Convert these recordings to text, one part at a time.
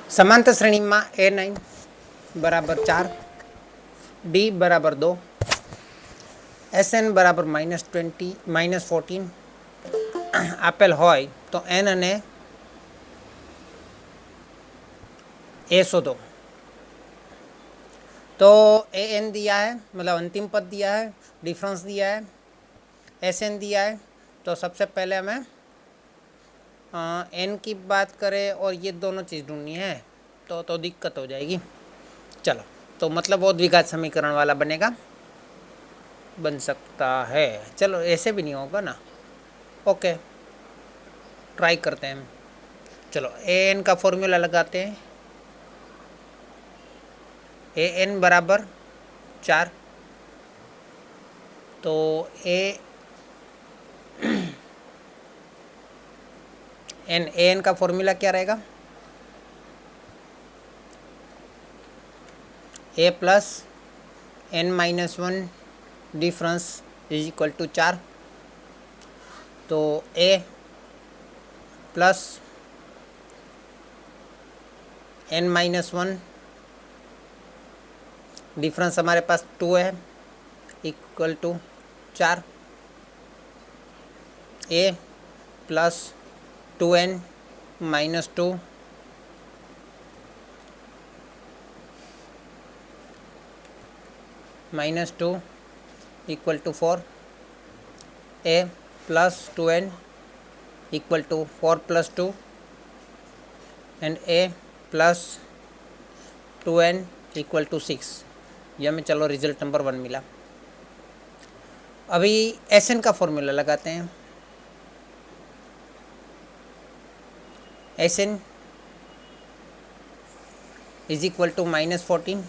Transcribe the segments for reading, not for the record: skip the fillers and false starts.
समांतर श्रेणी में A9 बराबर 4, D बराबर 2, SN बराबर -14 आपेल होय तो N अने A शोधो। तो AN दिया है, मतलब अंतिम पद दिया है, डिफरेंस दिया है, SN दिया है। तो सबसे पहले हमें N की बात करें और ये दोनों चीज़ ढूंढनी है तो दिक्कत हो जाएगी। चलो, तो मतलब वो द्विघात समीकरण वाला बन सकता है। चलो, ऐसे भी नहीं होगा ना। ओके, ट्राई करते हैं। चलो, AN का फॉर्मूला लगाते हैं। AN बराबर 4, तो AN का फॉर्मूला क्या रहेगा? A plus N-1 difference is equal to 4। तो A प्लस N-1 डिफरेंस हमारे पास 2 है, equal to 4। A plus 2N-2 -2 equal to 4। A plus 2N equal to 4 plus 2 and A plus 2N equal to 6। यह में चलो result number 1 मिला। अभी SN का फॉर्मूला लगाते हैं। SN is equal to -14।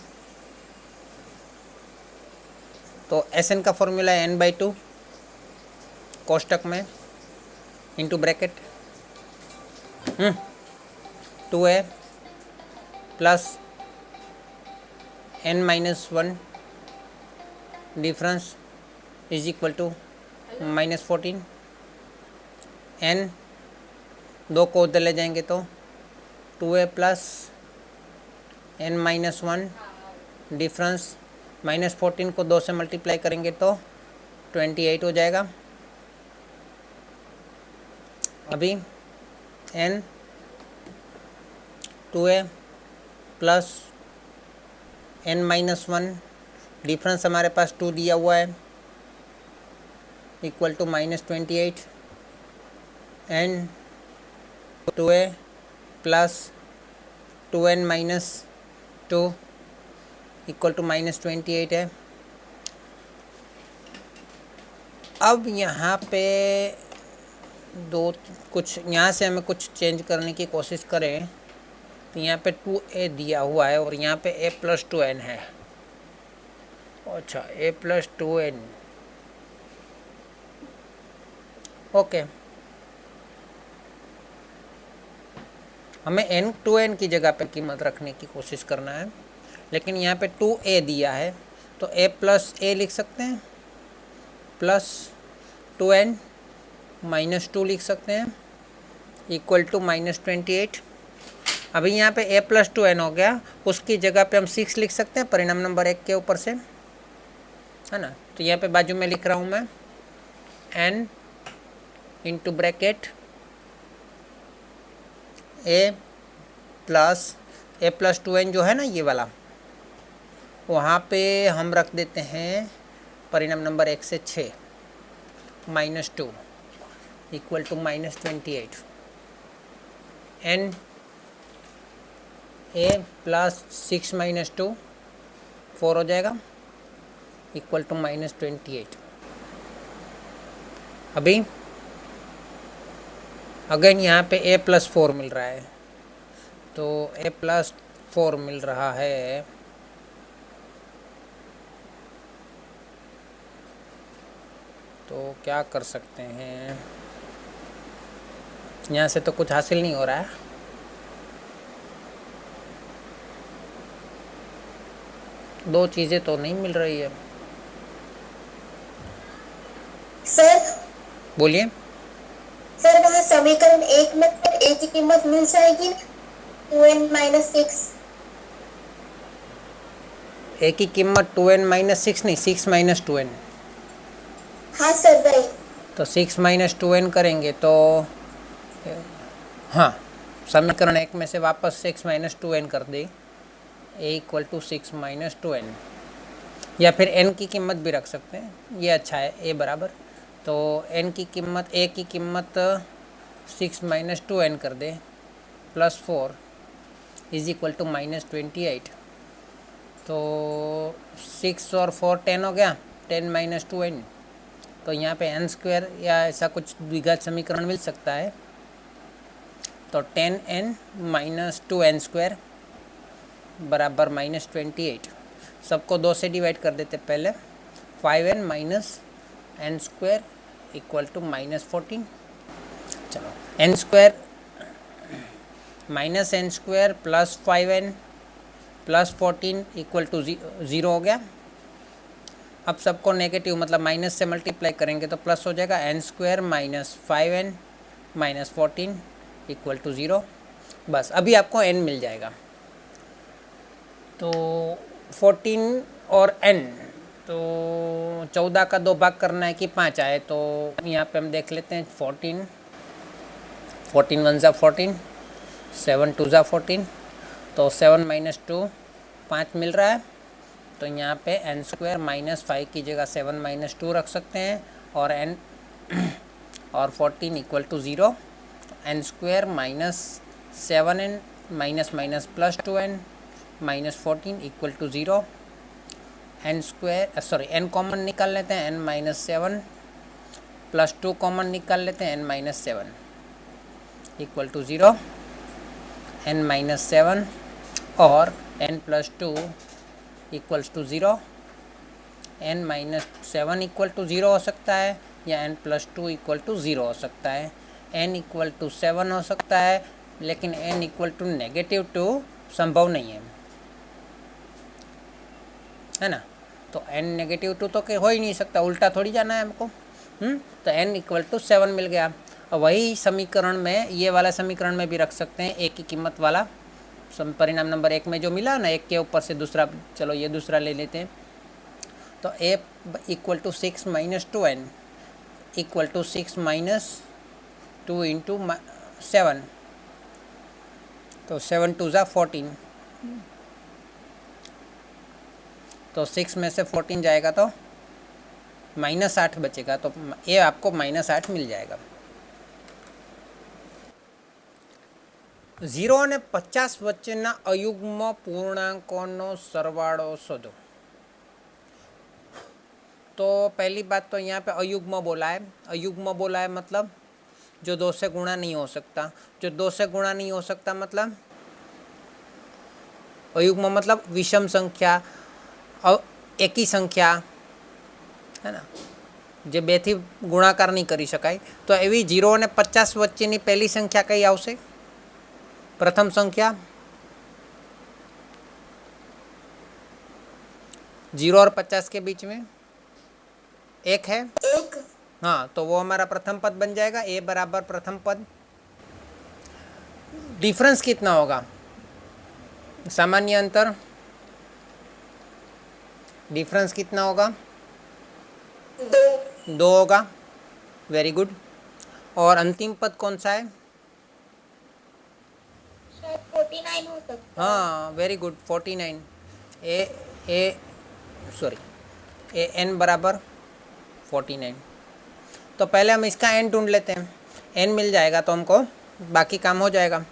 तो SN का फॉर्मूला है N/2 कोष्टक में into bracket 2A plus N-1 difference is equal to -14। N 2 को उधर ले जाएंगे तो 2A प्लस N-1 डिफरेंस -14 को 2 से मल्टीप्लाई करेंगे तो 28 हो जाएगा। अभी N 2A plus N-1 difference हमारे पास 2 दिया हुआ है, equal to -28। N 2A plus 2N-2 equal to -28 है। अब यहाँ पे कुछ यहाँ से हमें कुछ चेंज करने की कोशिश करें तो यहाँ पे 2A दिया हुआ है और यहाँ पे A प्लस 2N है। अच्छा, A प्लस 2N, ओके। हमें N2N की जगह पे कीमत रखने की कोशिश करना है, लेकिन यहाँ पे 2A दिया है तो A प्लस A लिख सकते हैं, प्लस 2N -2 लिख सकते हैं, इक्वल टू -28। अभी यहाँ पे A प्लस 2N हो गया, उसकी जगह पे हम 6 लिख सकते हैं परिणाम नंबर 1 के ऊपर से, है ना। तो यहाँ पे बाजू में लिख रहा हूँ मैं N into bracket A plus 2N जो है ना ये वाला, वहाँ पे हम रख देते हैं परिणाम नंबर 1 से 6 -2 equal to -28। N A plus 6 -2 4 हो जाएगा, इक्वल टू -28। अभी अगेन यहाँ पे A प्लस 4 मिल रहा है, तो A प्लस 4 मिल रहा है, तो क्या कर सकते हैं, यहाँ से तो कुछ हासिल नहीं हो रहा है। दो चीज़ें तो नहीं मिल रही है। सर बोलिए। सर, वहाँ समीकरण 1 में फिर A की कीमत मिल जाएगी? 2n-6। ए की कीमत 2n-6 नहीं, 6-2n। हाँ सर भाई। तो 6-2n करेंगे तो हाँ, समीकरण 1 में से वापस 6-2n कर दे, ए इक्वल टू 6-2n, या फिर n की कीमत भी रख सकते हैं, ये अच्छा है, ए बराबर। तो n की कीमत, ए की कीमत 6-2n कर दे, +4 इज इक्वल टू -28। तो 6 और 4 10 हो गया, 10-2n। तो यहाँ पे n² या ऐसा कुछ द्विघात समीकरण मिल सकता है। तो 10n-2n² बराबर -28। सबको 2 से डिवाइड कर देते पहले। 5n-n² equal to -14। चलो, n² -n² plus 5n plus 14 equal to 0 हो गया। अब सबको नेगेटिव मतलब माइनस से मल्टीप्लाई करेंगे तो प्लस हो जाएगा, n² -5n -14 इक्वल टू 0। बस अभी आपको n मिल जाएगा। तो 14 और n, तो 14 का 2 भाग करना है कि 5 आए, तो यहाँ पे हम देख लेते हैं। 14 1 ज़ा 14, 7 2 ज़ा 14, तो 7 - 2 5 मिल रहा है। तो यहाँ पे n² -5 की जगह 7 - 2 रख सकते हैं, और n और 14 equal to 0। n² -7n +2n -14 equal to 0। n common निकाल लेते हैं, n-7 +2 कॉमन निकाल लेते हैं, n-7 इक्वल टू 0। n-7 और n+2 equals to 0। n-7 equal to 0 हो सकता है, या n+2 इक्वल टू 0 हो सकता है। n इक्वल टू 7 हो सकता है, लेकिन n इक्वल टू -2 संभव नहीं है ना। तो n -2 तो हो ही नहीं सकता, उल्टा थोड़ी जाना है हमको। तो n इक्वल टू 7 मिल गया। और वही समीकरण में, ये वाला समीकरण में भी रख सकते हैं, एक की कीमत वाला परिणाम नंबर 1 में जो मिला ना, एक के ऊपर से दूसरा, चलो ये दूसरा ले लेते हैं। तो a equal to 6-2n equal to 6-2 into 7, तो 7 2 ज़ा 14, तो 6 में से 14 जाएगा तो -8 बचेगा, तो ये आपको -8 मिल जाएगा। 0 અને 50 વચ્ચેના અયુગ્મ પૂર્ણાંકોનો સરવાળો શોધો। तो पहली बात तो यहाँ पे अयुग्म बोला है। अयुग्म बोला है मतलब जो 2 से गुणा नहीं हो सकता। जो 2 से गुणा नहीं हो सकता मतलब अयुग्म मतलब विषम संख्या, एकी संख्या है ना, जे 2 થી ગુણાકાર नहीं કરી શકાય। तो એવી 0 અને 50 વચ્ચેની પહેલી સંખ્યા કઈ આવશે? प्रथम संख्या 0 और 50 के बीच में 1 है। हाँ, तो वो हमारा प्रथम पद बन जाएगा, a बराबर प्रथम पद। डिफरेंस कितना होगा? सामान्य अंतर, डिफरेंस कितना होगा? 2 होगा। Very good. और अंतिम पद कौन सा है? 49 हो सकता है। हाँ, वेरी गुड, 49। ए एन बराबर 49। तो पहले हम इसका एन ढूंढ लेते हैं। एन मिल जाएगा तो हमको बाकी काम हो जाएगा।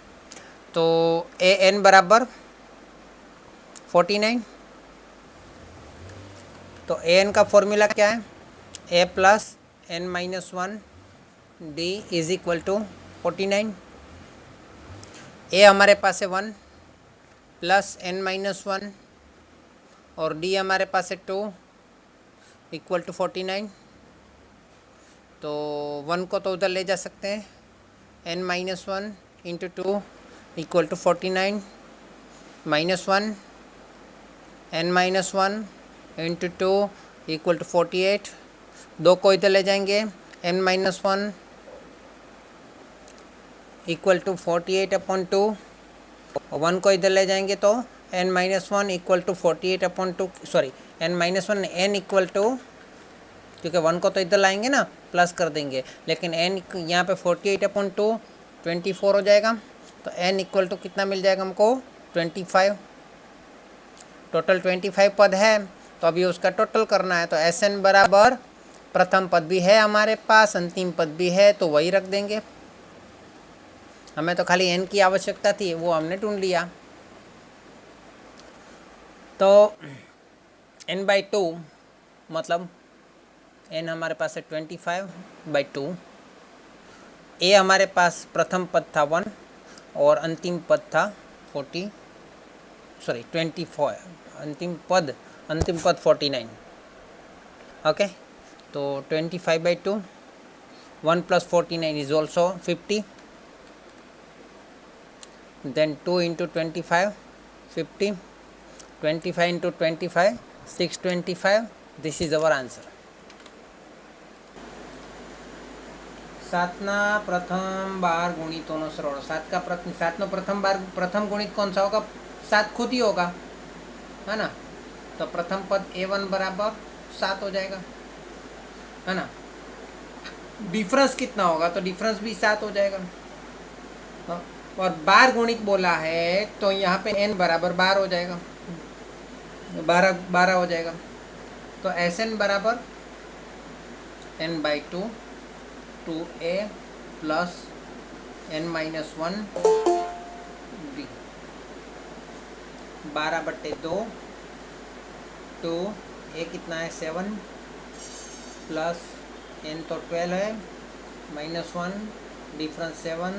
तो ए एन बराबर 49। तो ए एन का फॉर्मूला क्या है? A plus n-1 D is equal to 49। A हमारे पास है 1 प्लस n-1 और डी हमारे पास है 2 इक्वल टू 49। तो 1 को तो उधर ले जा सकते हैं, n-1 into 2 equal to 49 -1 n-1 into 2 equal to 48। 2 को इधर ले जाएंगे, n-1 इक्वल टू 48/2 1 को इधर ले जाएंगे तो n-1 equal to 48/2, sorry n-1 n equal to, क्योंकि 1 को तो इधर लाएंगे ना, प्लस कर देंगे, लेकिन n यहाँ पे 48/2 24 हो जाएगा, तो n इक्वल टू कितना मिल जाएगा हमको 25। टोटल 25 पद है, तो अभी उसका टोटल करना है। तो Sn बराबर प्रथम पद भी है हमारे पास, अंतिम पद भी है, तो वही रख देंगे। हमें तो खाली n की आवश्यकता थी, वो हमने ढूंढ लिया। तो n/2 मतलब n हमारे पास है 25/2। a हमारे पास प्रथम पद था 1 और अंतिम पद था 24, अंतिम पद 49। ओके, तो 25/2, 1 + 49 is also 50, then 2 × 25 50, 25 × 25 625, this is our answer। सातना प्रथम बार गुणितों सरल, सातनो प्रथम गुणित कौन सा होगा? 7 खुद ही होगा, है ना। तो प्रथम पद a1 बराबर 7 हो जाएगा, है ना। डिफरेंस कितना होगा? तो डिफरेंस भी 7 हो जाएगा। और बार गुणित बोला है तो यहाँ पे n बराबर 12 हो जाएगा, 12 हो जाएगा। तो Sn बराबर n/2 2a plus n-1 b, 12/2, तो a कितना है 7 प्लस n तो 12 है, -1 डिफरेंस 7,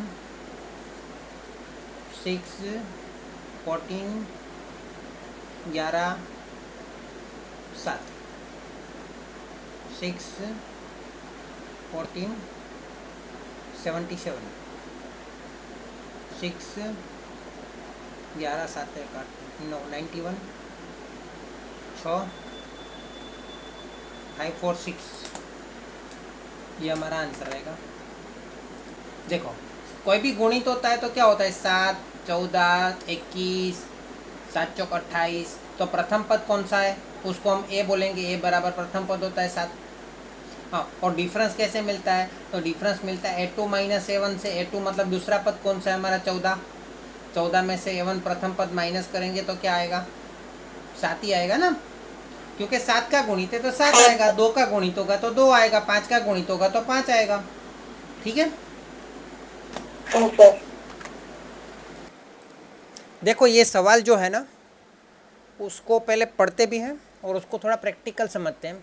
6 14 11 7, 6 14 77, 6 11 7 91, 6 5 4 6, ये हमारा आंसर रहेगा। देखो, कोई भी गुणित होता है तो क्या होता है? 7 14 21, 7 चौक 28, तो प्रथम पद कौन सा है? उसको हम a बोलेंगे, a बराबर प्रथम पद होता है 7। हाँ, और डिफरेंस कैसे मिलता है? तो डिफरेंस मिलता है a2 - a1 से। a2 मतलब दूसरा पद कौन सा है हमारा? 14। 14 में से a1 प्रथम पद माइनस करेंगे तो क्या आएगा? 7 ही आएगा ना, क्योंकि 7 का गुणित है तो 7 आएगा, 2 का गुणित होगा तो 2 आएगा, 5 का गुणित होगा तो 5 आएगा। ठीक है, देखो ये सवाल जो है ना, उसको पहले पढ़ते भी हैं और उसको थोड़ा प्रेक्टिकल समझते हैं।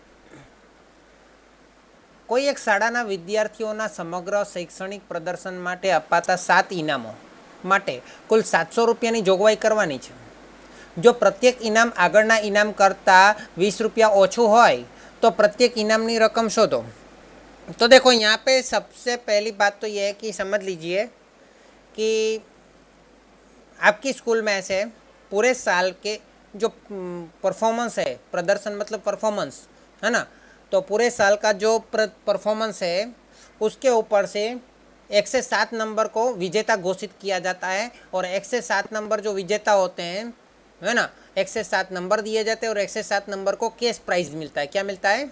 કોઈ એક શાળાના વિદ્યાર્થીઓના સમગ્ર શૈક્ષણિક પ્રદર્શન માટે અપાતા 7 ઇનામો માટે કુલ 700 રૂપિયાની જોગવાઈ કરવાની છે। જો પ્રત્યેક ઇનામ આગળના ઇનામ કરતાં 20 રૂપિયા ઓછું હોય તો પ્રત્યેક ઇનામની રકમ શોધો। तो देखो यहाँ पे सबसे पहली बात तो ये है कि समझ लीजिए कि आपकी स्कूल में ऐसे पूरे साल के जो परफॉर्मेंस है, प्रदर्शन मतलब परफॉर्मेंस है ना, तो पूरे साल का जो परफॉर्मेंस है उसके ऊपर से 1 से 7 नंबर को विजेता घोषित किया जाता है। और 1 से 7 नंबर जो विजेता होते हैं, है ना, 1 से 7 नंबर दिए जाते हैं और 1 से 7 नंबर को कैश प्राइज मिलता है। क्या मिलता है?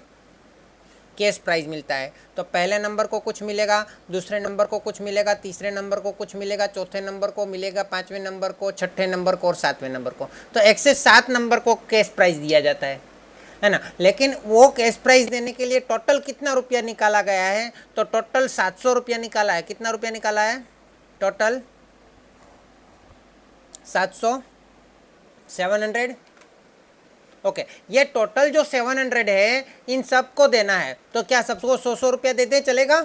कैश प्राइज मिलता है। तो पहले नंबर को कुछ मिलेगा, दूसरे नंबर को कुछ मिलेगा, तीसरे नंबर को कुछ मिलेगा, चौथे नंबर को मिलेगा, 5वें नंबर को, छठे नंबर को और 7वें नंबर को। तो 1 से 7 नंबर को कैश प्राइज दिया जाता है ना। लेकिन वो कैश प्राइज देने के लिए टोटल कितना रुपया निकाला गया है? तो टोटल 700 रुपया निकाला है। कितना रुपया निकाला है? टोटल 700, 700। ओके, ये टोटल जो 700 है इन सबको देना है। तो क्या सबको 100 रुपया देते चलेगा?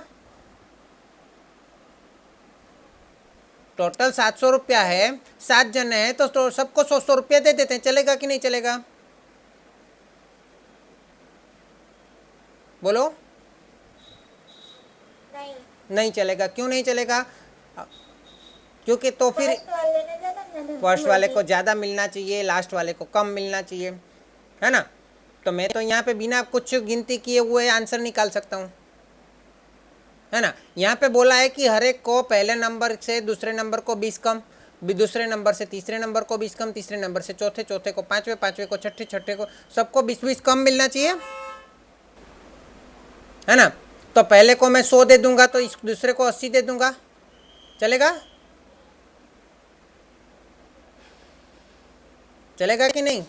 टोटल 700 रुपया है, 7 जन है तो सबको 100 रुपया दे देते हैं, चलेगा कि नहीं चलेगा? बोलो। नहीं चलेगा। क्यों नहीं चलेगा? क्योंकि तो फिर फर्स्ट वाले को ज़्यादा मिलना चाहिए, लास्ट वाले को कम मिलना चाहिए, है ना। तो मैं तो यहाँ पे बिना कुछ गिनती किए हुए आंसर निकाल सकता हूँ, है ना। यहाँ पे बोला है कि हर एक को पहले नंबर से दूसरे नंबर को 20 कम, भी दूसरे नंबर से तीसरे नंबर को 20 कम, तीसरे नंबर से चौथे, चौथे को पांचवे, पांचवे को छठे, छठे को, सबको 20-20 कम मिलना चाहिए, है ना। तो पहले को मैं 100 दे दूंगा तो इस दूसरे को 80 दे दूंगा, चलेगा? चलेगा कि नहीं?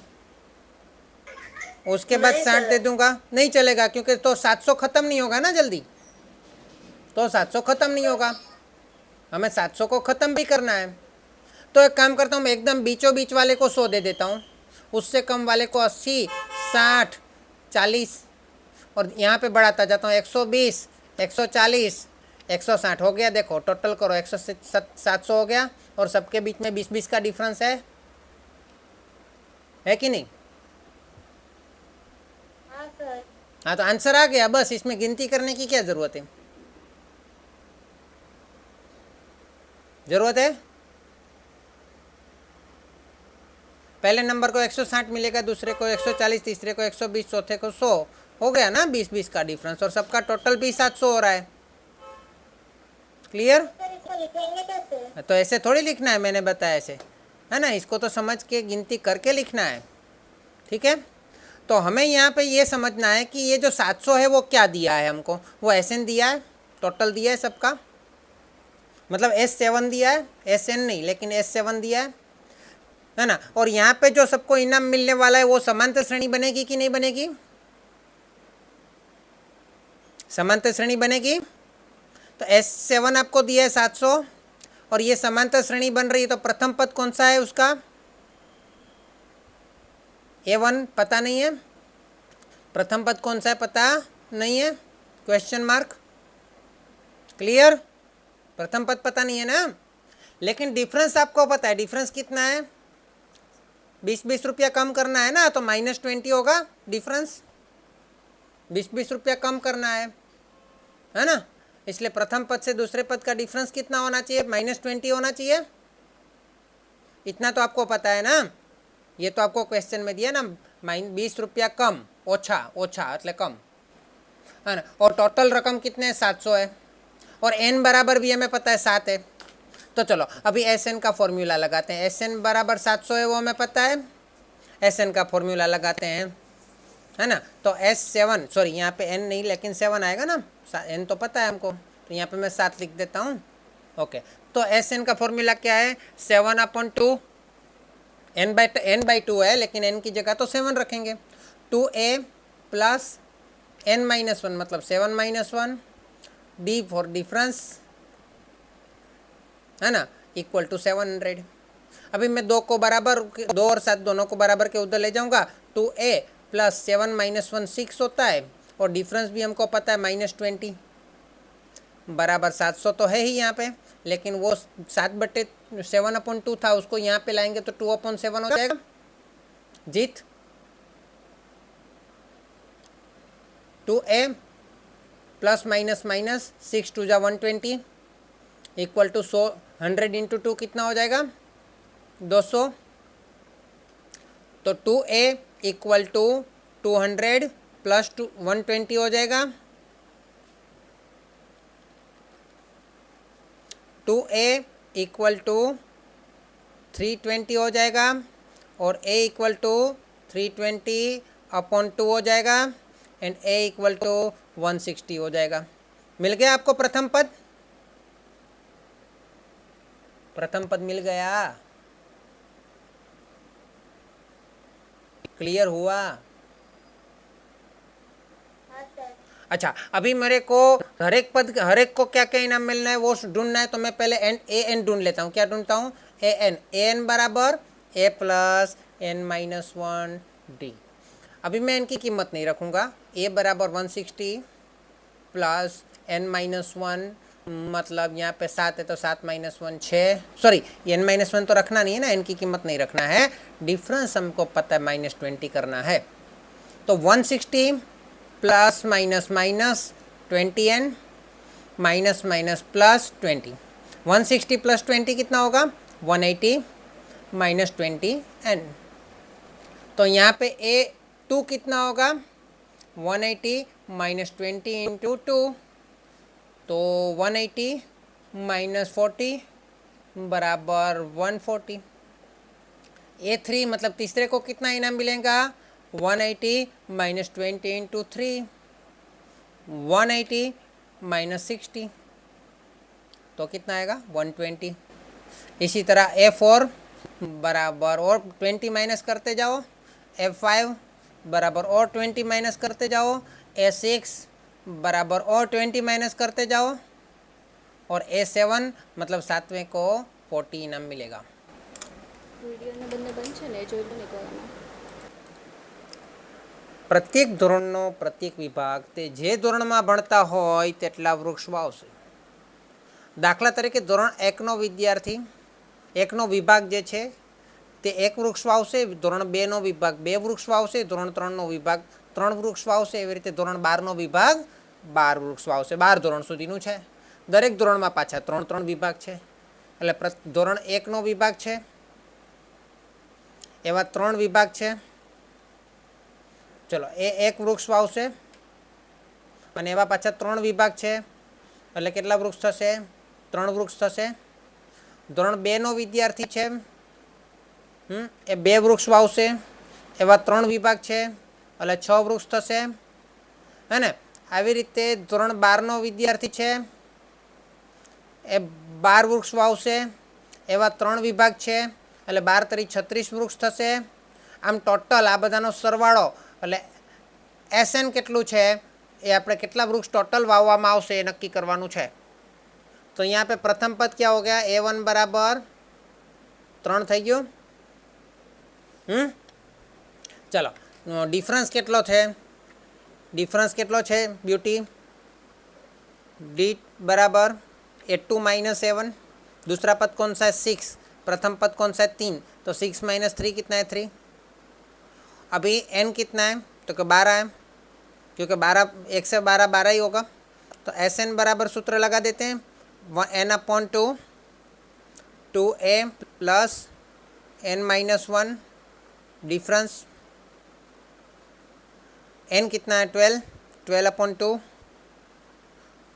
उसके बाद 60 दे दूंगा, नहीं चलेगा, क्योंकि तो 700 खत्म नहीं होगा ना जल्दी, तो 700 खत्म नहीं होगा, हमें 700 को खत्म भी करना है। तो एक काम करता हूँ, मैं एकदम बीचों बीच वाले को 100 दे देता हूँ, उससे कम वाले को 80, 60, 40, और यहाँ पे बढ़ाता जाता हूँ 120, 140, 160 हो गया। देखो टोटल करो, 700 हो गया, और सबके बीच में 20-20 का डिफरेंस है कि नहीं? हाँ सर। हाँ, तो आंसर आ गया, बस इसमें गिनती करने की क्या ज़रूरत है? ज़रूरत है? पहले नंबर को 160 मिलेगा, दूसरे को 140, तीसरे को 120, चौथे को 100, हो गया ना 20-20 का डिफरेंस, और सबका टोटल भी 700 हो रहा है। क्लियर? सर इसको लिखेंगे कैसे? तो ऐसे थोड़ी लिखना है, मैंने बताया ऐसे, है ना, इसको तो समझ के गिनती करके लिखना है, ठीक है। तो हमें यहाँ पे ये समझना है कि ये जो 700 है वो क्या दिया है हमको, वो SN दिया है, टोटल दिया है सबका, मतलब S7 दिया है, SN नहीं लेकिन S7 दिया है ना। और यहाँ पे जो सबको इनाम मिलने वाला है वो समांतर श्रेणी बनेगी कि नहीं बनेगी? समांतर श्रेणी बनेगी। तो S7 आपको दिया है 700, और ये समांतर श्रेणी बन रही है, तो प्रथम पद कौन सा है उसका? A1 पता नहीं है, प्रथम पद कौन सा है पता नहीं है, क्वेश्चन मार्क। क्लियर? प्रथम पद पता नहीं है ना, लेकिन डिफरेंस आपको पता है, डिफरेंस कितना है? 20-20 रुपया कम करना है ना, तो -20 होगा डिफरेंस, 20-20 रुपया कम करना है ना, इसलिए प्रथम पद से दूसरे पद का डिफरेंस कितना होना चाहिए? -20 होना चाहिए। इतना तो आपको पता है ना, ये तो आपको क्वेश्चन में दिया ना, 20 रुपया कम, ओछा, ओछा એટલે कम, है ना। और टोटल रकम कितने है? 700 है, और n बराबर भी हमें पता है 7 है। तो चलो अभी SN का फॉर्मूला लगाते हैं, SN बराबर 700 है वो हमें पता है, SN का फॉर्मूला लगाते हैं, है ना। तो S7, सॉरी यहाँ पे n नहीं लेकिन 7 आएगा ना, n तो पता है हमको, तो यहाँ पे मैं 7 लिख देता हूँ, ओके। तो SN का फॉर्मूला क्या है? 7/2, n/2 है, लेकिन n की जगह तो 7 रखेंगे, 2a प्लस n-1 मतलब 7-1, d फॉर डिफरेंस, है ना, इक्वल टू 700। अभी मैं 2 को बराबर, 2 और 7 दोनों को बराबर के उधर ले जाऊंगा, 2a प्लस 7-1 6 होता है, और डिफरेंस भी हमको पता है -20 बराबर 700 तो है ही यहाँ पे, लेकिन वो 7/7/2 था, उसको यहाँ पे लाएंगे तो 2/7 हो जाएगा। जीत 2a प्लस माइनस 6 2 जा 120 इक्वल टू 100 इंटू 2 कितना हो जाएगा? 200। तो 2a इक्वल टू 200 प्लस 120 हो जाएगा, 2a इक्वल टू 320 हो जाएगा, और a इक्वल टू 320/2 हो जाएगा, एंड a इक्वल टू 160 हो जाएगा। मिल गया आपको प्रथम पद? प्रथम पद मिल गया, क्लियर हुआ? हाँ सर। अच्छा, अभी मेरे को हर एक को क्या क्या इनाम मिलना है वो ढूंढना है, तो मैं पहले an ढूंढ लेता हूँ। क्या ढूंढता हूँ? an बराबर a प्लस n-1 d। अभी मैं इनकी कीमत नहीं रखूँगा, a बराबर 160 प्लस n-1, मतलब यहाँ पे 7 है तो 7-1 6, सॉरी n-1 तो रखना नहीं है ना, n की कीमत नहीं रखना है, डिफरेंस हमको पता है -20 करना है। तो 160 plus minus 20n minus plus 20, 160 plus 20 कितना होगा? 180 माइनस 20n। तो यहाँ पे a2 कितना होगा? 180 माइनस 20 इंटू 2, तो 180 माइनस 40 बराबर 140। A3 मतलब तीसरे को कितना इनाम मिलेगा? 180 माइनस 20 इंटू 3, 180 माइनस 60, तो कितना आएगा? 120। इसी तरह A4 बराबर और 20 माइनस करते जाओ, F5 बराबर और 20 माइनस करते जाओ, A6 बराबर और 20 माइनस करते जाओ, और A7 मतलब सातवें को 40 इनाम मिलेगा। વિડીયોને બંને બંધ છે ને એ જોઈ લો ને એકવાર આમાં. પ્રત્યેક ધોરણનો પ્રત્યેક વિભાગ તે જે ધોરણમાં ભણતા હોય તેટલા વૃક્ષ વાવશે. દાખલા તરીકે ધોરણ 1નો વિદ્યાર્થી, 1નો વિભાગ જે છે તે 1 વૃક્ષ વાવશે, ધોરણ 2નો વિભાગ 2 વૃક્ષ વાવશે, ધોરણ 3નો વિભાગ 3 વૃક્ષ વાવશે, એવી રીતે ધોરણ 12નો વિભાગ 12 વૃક્ષ વાવશે. 12 ધોરણ સુધીનું છે. દરેક ધોરણમાં પાછા 3 વિભાગ છે. એટલે ધોરણ 1નો વિભાગ છે એવા 3 વિભાગ છે. ચલો એ 1 વૃક્ષ વાવશે અને એવા પાછા 3 વિભાગ છે, એટલે કેટલા વૃક્ષ થશે? 3 વૃક્ષ થશે. ધોરણ 2નો વિદ્યાર્થી છે એ 2 વૃક્ષ વાવશે, એવા 3 વિભાગ છે, એટલે 6 વૃક્ષ થશે. હે ને? આવી રીતે ધોરણ 12નો વિદ્યાર્થી છે એ 12 વૃક્ષ વાવશે, એવા 3 વિભાગ છે, એટલે 12 તરી 36 વૃક્ષ થશે. આમ ટોટલ આ બધાનો સરવાળો એટલે SN કેટલું છે એ આપણે કેટલા વૃક્ષ ટોટલ વાવવામાં આવશે એ નક્કી કરવાનું છે. તો यहाँ पे प्रथम पद क्या हो गया? A1 बराबर 3 થઈ ગયું. ચલો ડિફરન્સ કેટલો છે? ડિફરન્સ કેટલો છે ब्यूटी? D बराबर A2 माइनस A1. दूसरा पद कौन सा है? 6. प्रथम पद कौन सा है? 3. तो 6 माइनस 3 कितना है? 3. अभी n कितना है? तो कि 12 है, क्योंकि 12 1 से 12 12 ही होगा. तो SN बराबर सूत्र लगा देते हैं, n/2 2a plus n-1 difference. n कितना है? 12, 12/2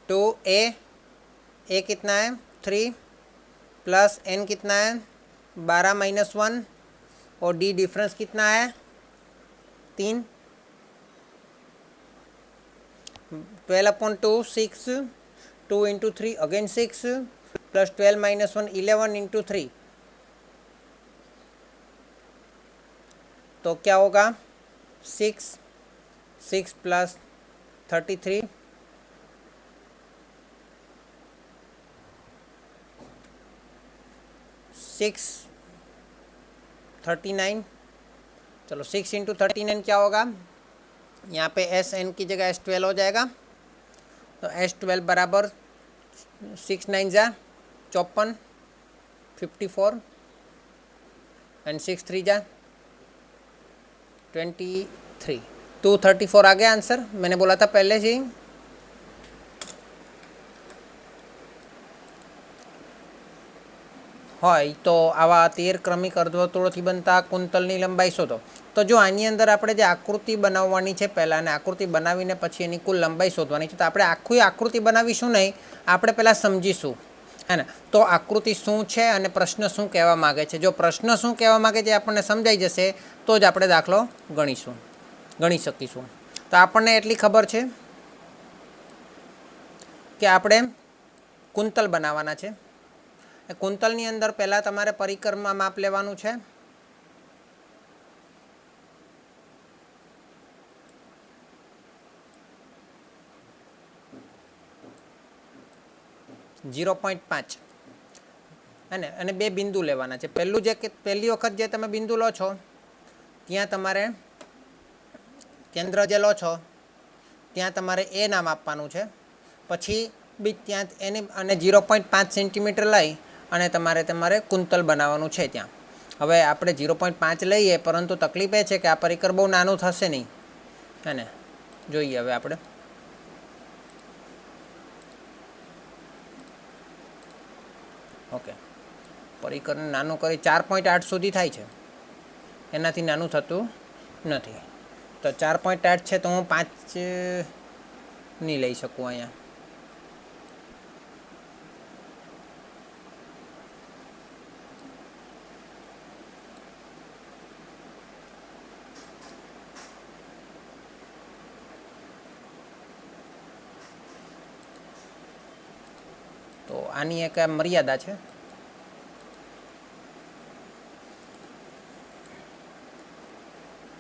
2a, a कितना है? 3 प्लस n कितना है? 12-1 और d डिफरेंस कितना है? 3. 12/2 6, 2 इंटू 3 अगेन 6 प्लस 12-1 11 इंटू 3, तो क्या होगा? 6 प्लस 33 6 39. चलो 6 इंटू 39 क्या होगा? यहाँ पे SN की जगह S12 हो जाएगा. तो S12 बराबर 6 9 जा 54 54 एंड 6 3 जा 23 234 आ गया आंसर. मैंने बोला था पहले से ही. હોય તો આવા 13 ક્રમિક અર્ધવર્તુળોથી બનતા કુંતલની લંબાઈ શોધો. તો જો આની અંદર આપણે જે આકૃતિ બનાવવાની છે પહેલાં, અને આકૃતિ બનાવીને પછી એની કુલ લંબાઈ શોધવાની છે, તો આપણે આખી આકૃતિ બનાવીશું નહીં, આપણે પહેલાં સમજીશું, હે ને? તો આકૃતિ શું છે અને પ્રશ્ન શું કહેવા માગે છે. જો પ્રશ્ન શું કહેવા માગે છે આપણને સમજાઈ જશે તો જ આપણે દાખલો ગણી શકીશું. તો આપણને એટલી ખબર છે કે આપણે કુંતલ બનાવવાના છે. કુંતલની અંદર પહેલાં તમારે પરિકરમાં માપ લેવાનું છે. .5 અને 2 બિંદુ લેવાના છે. પહેલી વખત જે તમે બિંદુ લો છો ત્યાં તમારે કેન્દ્ર જે લો છો ત્યાં તમારે એ નામ આપવાનું છે. પછી ત્યાં એને અને 0.5 સેન્ટીમીટર લઈ અને તમારે કુંતલ બનાવવાનું છે ત્યાં. હવે આપણે 0.5 લઈએ, પરંતુ તકલીફ એ છે કે આ પરિકર બહુ નાનું થશે નહીં, હે ને? જોઈએ હવે આપણે. ઓકે, પરિકરને નાનું કરી 4.8 સુધી થાય છે, એનાથી નાનું થતું નથી. તો 4.8 છે તો હું 5 નહીં લઈ શકું અહીંયા. આની એક આ મર્યાદા છે.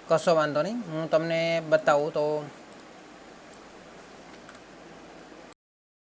કશો વાંધો નહીં, હું તમને બતાવું તો